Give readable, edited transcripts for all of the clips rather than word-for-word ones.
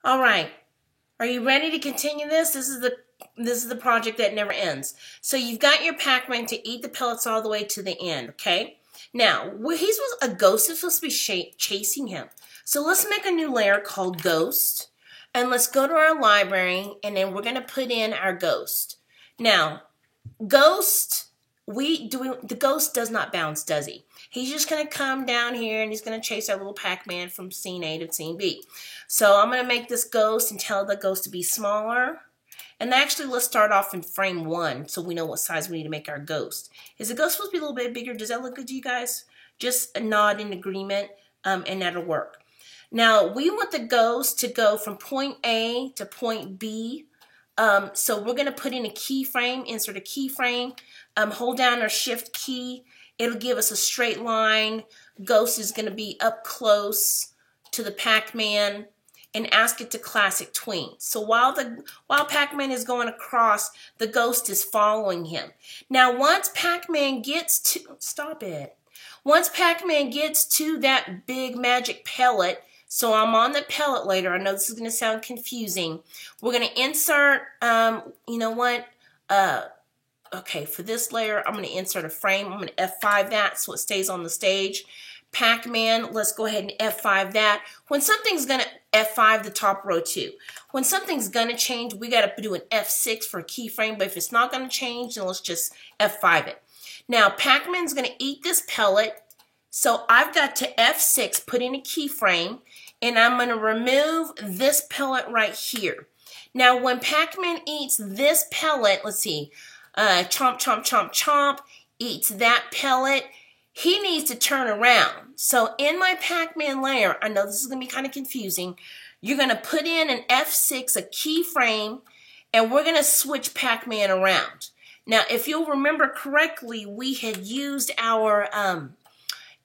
All right. Are you ready to continue this? This is the project that never ends. So you've got your Pac-Man to eat the pellets all the way to the end, okay? Now, a ghost is supposed to be chasing him. So let's make a new layer called Ghost. And let's go to our library, and then we're going to put in our ghost. Now, Ghost, the ghost does not bounce, does he? He's just going to come down here and he's going to chase our little Pac-Man from scene A to scene B. So I'm going to make this ghost and tell the ghost to be smaller. And actually, let's start off in frame 1 so we know what size we need to make our ghost. Is the ghost supposed to be a little bit bigger? Does that look good to you guys? Just a nod in agreement, and that'll work. Now, we want the ghost to go from point A to point B. So we're going to put in a keyframe, insert a keyframe, hold down our shift key. It'll give us a straight line. Ghost is going to be up close to the Pac-Man, and ask it to classic tween. So while Pac-Man is going across, the ghost is following him. Now once Pac-Man gets to, Once Pac-Man gets to that big magic pellet, so I'm on the pellet later. I know this is going to sound confusing. We're going to insert, you know what? Okay, for this layer, I'm going to insert a frame. I'm going to F5 that so it stays on the stage. Pac-Man, let's go ahead and F5 that. When something's going to F5 the top row too. When something's going to change, we got to do an F6 for a keyframe, but if it's not going to change, then let's just F5 it. Now, Pac-Man's going to eat this pellet, so I've got to F6, put in a keyframe, and I'm going to remove this pellet right here. Now, when Pac-Man eats this pellet, let's see, chomp, chomp, chomp, chomp, eats that pellet, he needs to turn around. So in my Pac-Man layer, I know this is going to be kind of confusing, you're going to put in an F6, a keyframe, and we're going to switch Pac-Man around. Now, if you'll remember correctly, we had used our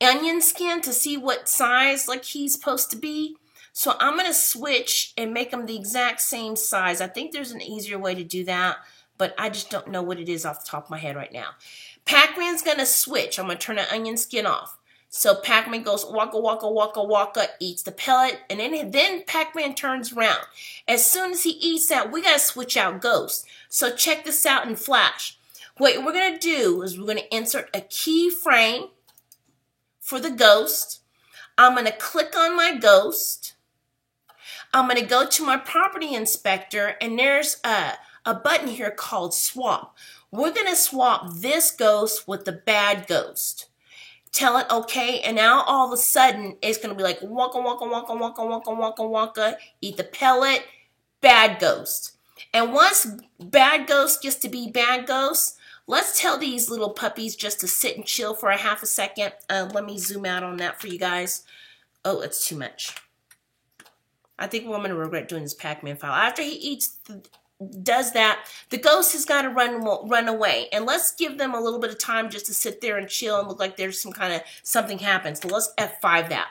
onion skin to see what size like he's supposed to be. So I'm going to switch and make them the exact same size. I think there's an easier way to do that, but I just don't know what it is off the top of my head right now. Pac-Man's going to switch. I'm going to turn the onion skin off. So Pac-Man goes waka, waka, waka, waka, eats the pellet, and then Pac-Man turns around. As soon as he eats that, we got to switch out Ghost. So check this out in Flash. What we're going to do is we're going to insert a keyframe for the Ghost. I'm going to click on my Ghost. I'm going to go to my property inspector, and there's a button here called swap. We're going to swap this ghost with the bad ghost. Tell it okay, and now all of a sudden it's going to be like waka, waka, waka, waka, waka, waka, waka, eat the pellet, bad ghost. And once bad ghost gets to be bad ghost, let's tell these little puppies just to sit and chill for a half a second. Let me zoom out on that for you guys. Oh, it's too much. I think I'm going to regret doing this Pac-Man file. After he does that, the ghost has got to run away. And let's give them a little bit of time just to sit there and chill and look like there's some kind of something happens. So let's F5 that.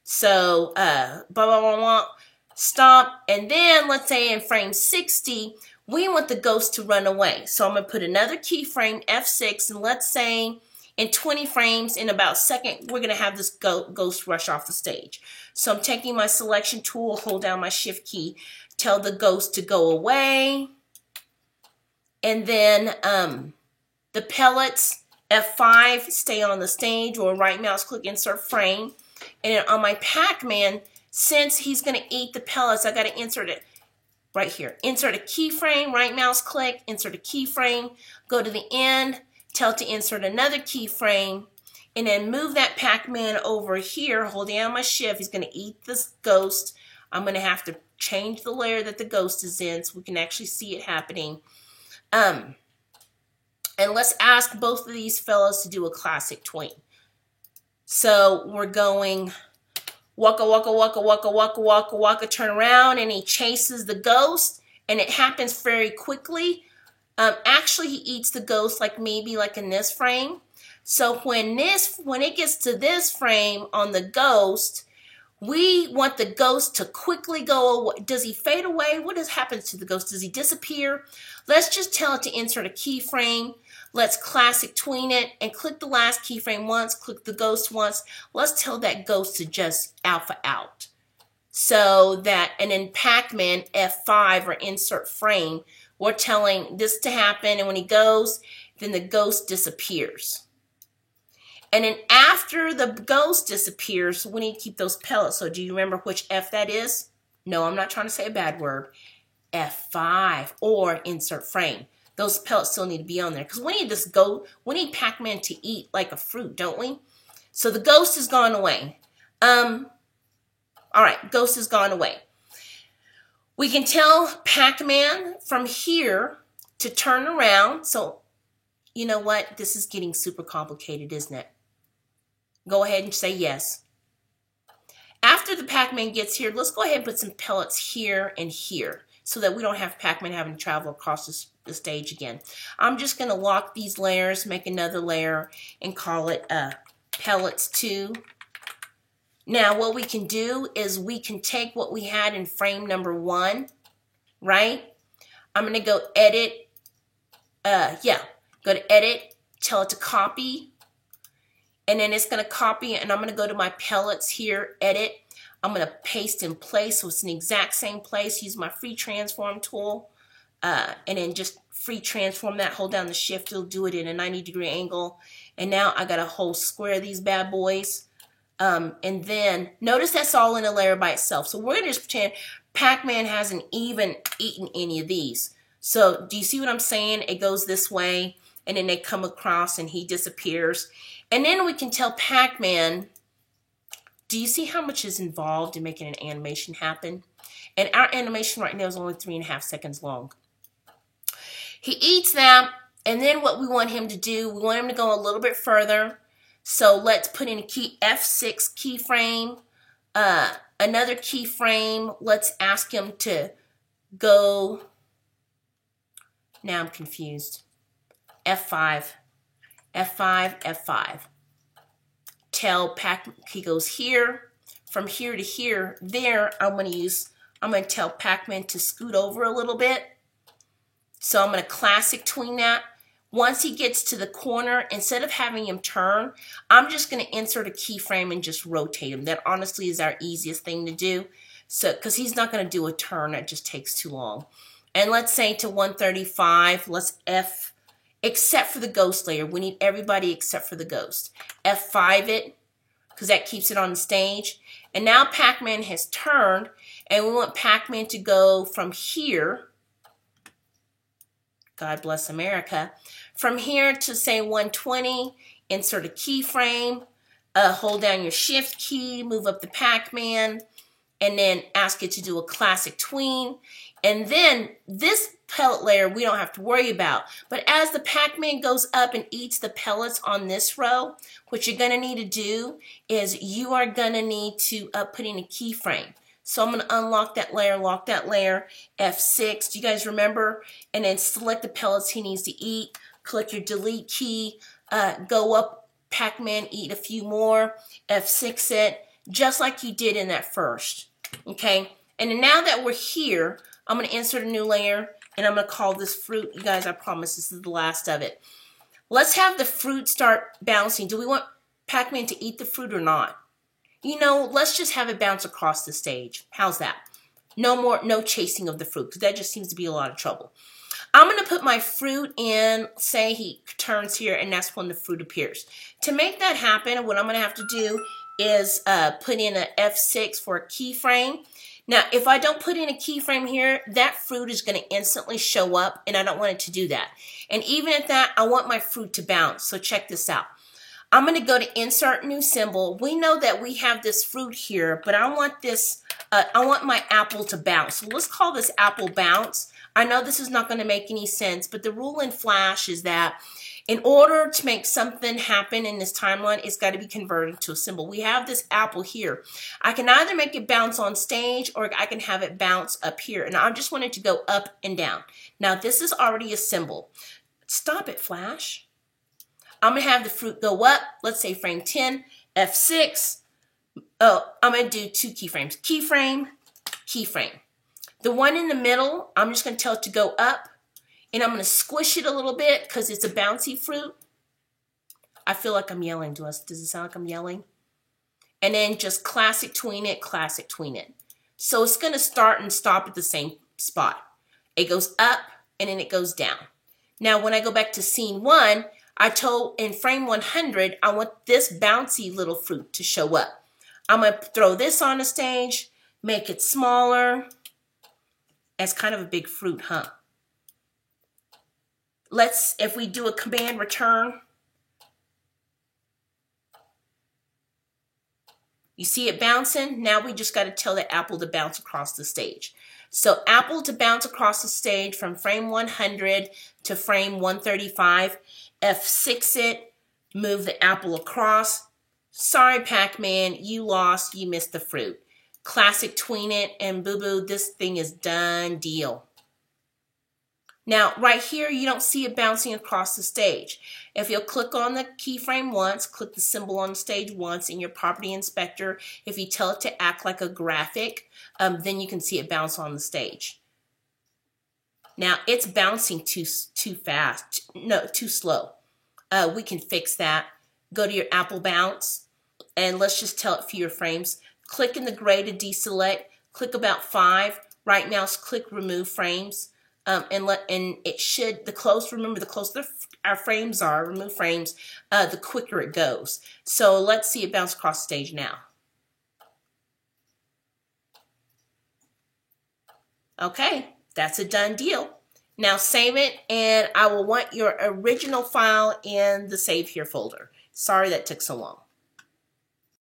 So, blah, blah, blah, blah, stop. And then let's say in frame 60, we want the ghost to run away. So I'm going to put another keyframe, F6, and let's say in 20 frames, in about a second, we're going to have this ghost rush off the stage. So I'm taking my selection tool, hold down my shift key, tell the ghost to go away. And then the pellets, F5, stay on the stage, or right mouse click, insert frame. And then on my Pac-Man, since he's going to eat the pellets, I got to insert it right here. Insert a keyframe, right mouse click, insert a keyframe, go to the end, tell it to insert another keyframe, and then move that Pac-Man over here, holding down my shift. He's going to eat this ghost. I'm going to have to change the layer that the ghost is in so we can actually see it happening. And let's ask both of these fellows to do a classic tween. So we're going waka, waka, waka, waka, waka, waka, waka, turn around, and he chases the ghost, and it happens very quickly. Actually, he eats the ghost maybe in this frame. So when it gets to this frame on the ghost, we want the ghost to quickly go away. Does he fade away? What happens to the ghost? Does he disappear? Let's just tell it to insert a keyframe. Let's classic tween it and click the last keyframe once, click the ghost once. Let's tell that ghost to just alpha out. So that, and in Pac-Man F5 or insert frame, we're telling this to happen, and when he goes, then the ghost disappears. And then after the ghost disappears, we need to keep those pellets. So do you remember which F that is? No, I'm not trying to say a bad word. F5 or insert frame. Those pellets still need to be on there because we need Pac-Man to eat like a fruit, don't we? So the ghost has gone away. All right, ghost has gone away. We can tell Pac-Man from here to turn around. So you know what? This is getting super complicated, isn't it? Go ahead and say yes. After the Pac-Man gets here, let's go ahead and put some pellets here and here so that we don't have Pac-Man having to travel across the stage again. I'm just going to lock these layers, make another layer, and call it pellets 2. Now, what we can do is we can take what we had in frame number 1, right? I'm going to go edit. Go to edit, tell it to copy. And then it's going to copy, and I'm going to go to my pellets here, edit. I'm going to paste in place so it's in the exact same place. Use my free transform tool. And then just free transform that. Hold down the shift. It'll do it in a 90-degree angle. And now I got a whole square of these bad boys. And then notice that's all in a layer by itself. So we're going to just pretend Pac-Man hasn't even eaten any of these. So do you see what I'm saying? It goes this way, and then they come across and he disappears. And then we can tell Pac-Man, do you see how much is involved in making an animation happen? And our animation right now is only 3.5 seconds long. He eats that, and then what we want him to do, we want him to go a little bit further. So let's put in a key F6 keyframe, another keyframe. Let's ask him to go, now I'm confused, F5, F5, F5. Tell Pac, he goes here, from here to here, there, I'm going to tell Pac-Man to scoot over a little bit. So I'm going to classic tween that. Once he gets to the corner, instead of having him turn, I'm just going to insert a keyframe and just rotate him. That honestly is our easiest thing to do. So, because he's not going to do a turn, that just takes too long. And let's say to 135, let's F, except for the ghost layer. We need everybody except for the ghost. F5 it, because that keeps it on the stage. And now Pac-Man has turned, and we want Pac-Man to go from here, God bless America, from here to say 120, insert a keyframe, hold down your shift key, move up the Pac-Man, and then ask it to do a classic tween. And then this pellet layer we don't have to worry about. But as the Pac-Man goes up and eats the pellets on this row, what you're going to need to do is you are going to need to put in a keyframe. So I'm going to unlock that layer, lock that layer, F6. Do you guys remember? And then select the pellets he needs to eat. Click your delete key. Go up, Pac-Man, eat a few more. F6 it, just like you did in that first. Okay? And then now that we're here, I'm going to insert a new layer, and I'm going to call this fruit. You guys, I promise this is the last of it. Let's have the fruit start bouncing. Do we want Pac-Man to eat the fruit or not? You know, let's just have it bounce across the stage. How's that? No chasing of the fruit, because that just seems to be a lot of trouble. I'm going to put my fruit in, say he turns here, and that's when the fruit appears. To make that happen, what I'm going to have to do is put in an F6 for a keyframe. Now, if I don't put in a keyframe here, that fruit is going to instantly show up, and I don't want it to do that. And even at that, I want my fruit to bounce. So check this out. I'm going to go to Insert New Symbol. We know that we have this fruit here, but I want this, I want my apple to bounce. So let's call this apple bounce. I know this is not going to make any sense, but the rule in Flash is that in order to make something happen in this timeline, it's got to be converted to a symbol. We have this apple here. I can either make it bounce on stage, or I can have it bounce up here. And I just want it to go up and down. Now, this is already a symbol. Stop it, Flash. I'm going to have the fruit go up. Let's say frame 10, F6. Oh, I'm going to do 2 keyframes. Keyframe, keyframe. The one in the middle, I'm just going to tell it to go up. And I'm going to squish it a little bit because it's a bouncy fruit. I feel like I'm yelling. Does it sound like I'm yelling? And then just classic tween it, classic tween it. So it's going to start and stop at the same spot. It goes up and then it goes down. Now, when I go back to scene 1, I told in frame 100, I want this bouncy little fruit to show up. I'm going to throw this on the stage, make it smaller. It's kind of a big fruit, huh? If we do a command return, you see it bouncing? Now we just got to tell the apple to bounce across the stage. So apple to bounce across the stage from frame 100 to frame 135. F6 it, move the apple across. Sorry, Pac-Man, you lost, you missed the fruit. Classic tween it, and boo-boo, this thing is done deal. Now, right here, you don't see it bouncing across the stage. If you'll click on the keyframe once, click the symbol on the stage once in your property inspector, if you tell it to act like a graphic, then you can see it bounce on the stage. Now, it's bouncing too fast. No, too slow. We can fix that. Go to your Apple Bounce, and let's just tell it fewer frames. Click in the gray to deselect. Click about 5. Right mouse, click remove frames. And it should, remember the closer our frames are, remove frames, the quicker it goes. So let's see it bounce across the stage now. Okay, that's a done deal. Now save it, and I will want your original file in the Save Here folder. Sorry that took so long.